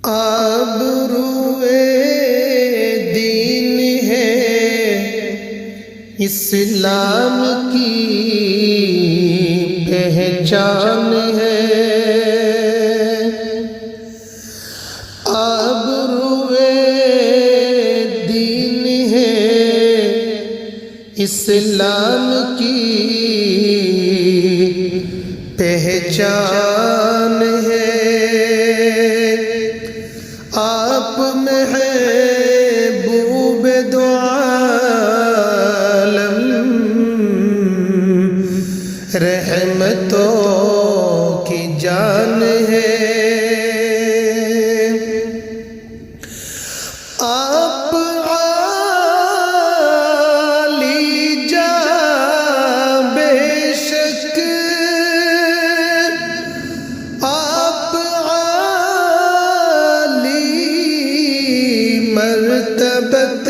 آبروئے دین ہے اسلام کی پہچان ہے، آبروئے دین ہے اسلام کی پہچان ہے، آپ محبوب دو عالم رحمتوں کی جان ہے، آپ عالی جاں بے شک، آپ عالی مرتبت،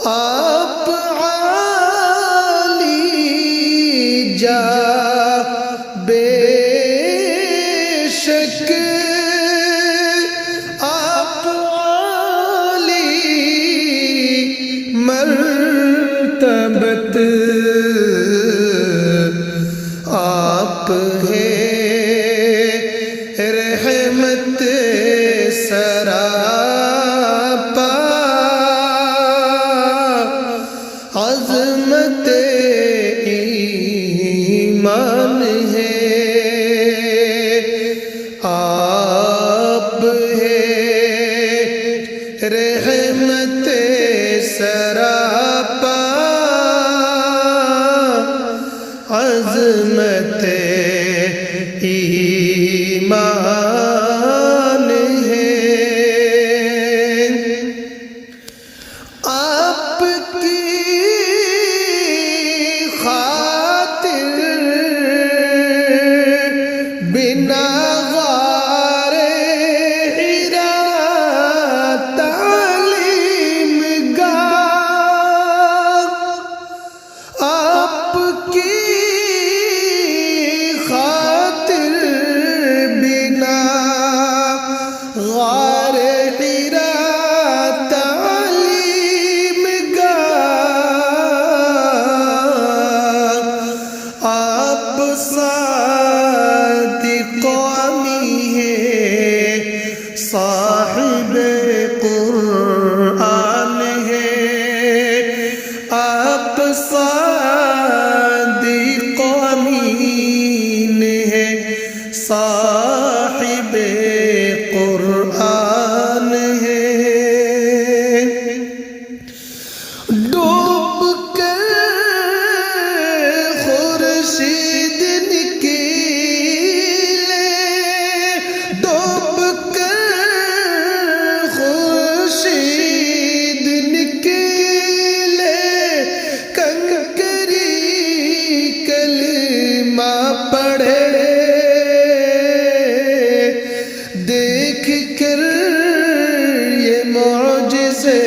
آپ عالی جاں بے شک، آپ عالی مرتبت، آپ ہے رحمت سراپا، عظمت ایمان ہے، آپ ہے رحمت سراپا، عظمت ایمان ہے، آپ کی خاطر بنا غار حرا تعلیم گاہ، آپ کی خاطر بنا غار حرا تعلیم گاہ، آپ صادق امی ہے، صاحب قرآن ہے، آپ صادق امین ہے، صاحب قرآن ہے، ڈوب کر خورشید نکلے، ڈوب کر خورشید نکلے، کنکری کلمہ پڑھے، دیکھ کر یہ معجزے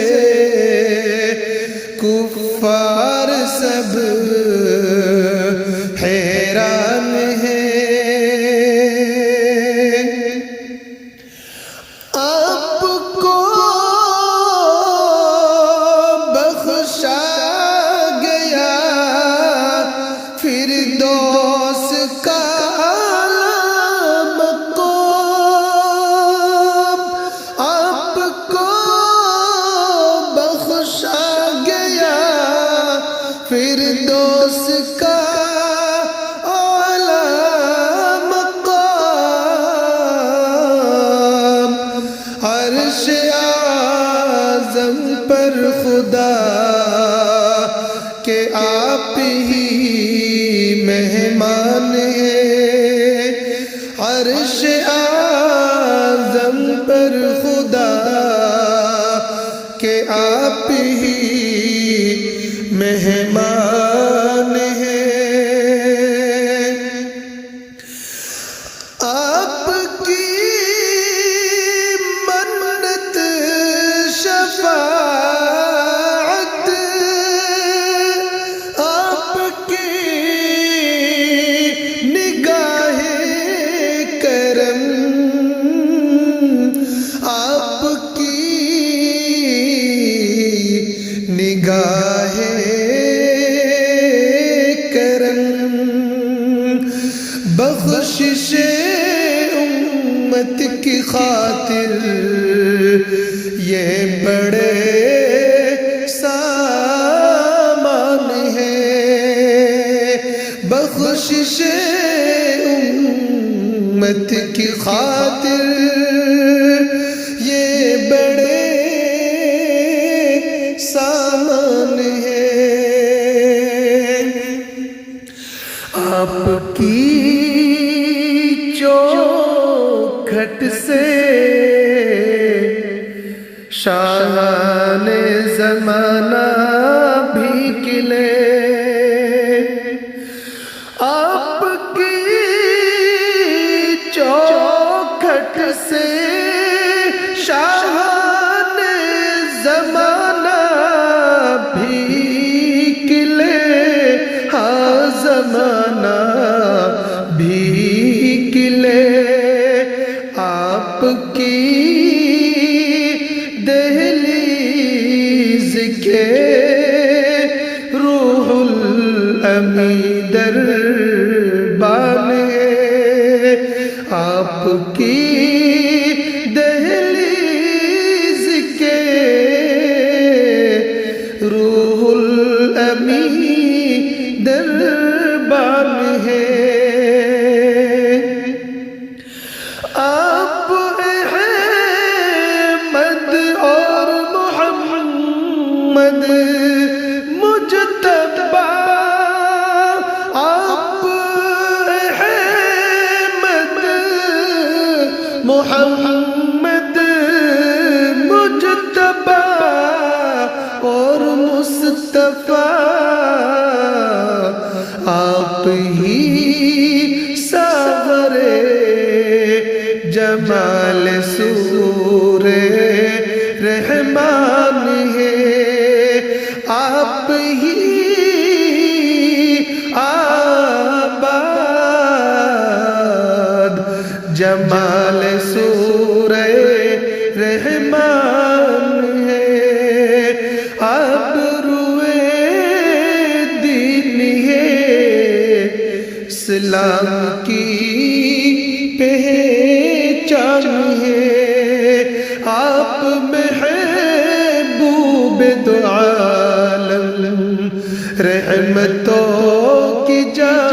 کفار سب حیران ہیں، آپ کو بخشا گیا فردوس کا اعلیٰ مقام، آپ کو بخشا گیا فردوس کا اعلیٰ مقام، عرش اعظم پر خدا کہ آپ ہی مہمان ہیں، عرش اعظم پر خدا کہ آپ ہی مہمان ہیں، آپ کی منت شفاعت، آپ کی نگاہ کرم امت کی خاطر یہ بڑے سامان ہے، بخشش امت کی خاطر یہ بڑے سامان ہے۔ آپ کی چوکھٹ سے شاہان زمانہ بھی کھلے، آپ کی چوکھٹ سے شاہان زمانہ بھی کھلے، ہاں زمانہ بھی کھلے، آپ کی دہلیز کے روح الامین دربان ہے، آپ کی دہلیز کے روح الامین دربان ہے۔ آپ احمد اور محمد مجتبی، آپ احمد محمد مجتبی اور مصطفیٰ، آپ ہی ساغرِ جمال سور رحمان ہے، آپ ہی آباد جمال سور رحمان ہے، آپ روئے دین ہے، اسلام کی پہچان ہے، آپ محبوب دو عالم رحمتوں کی جان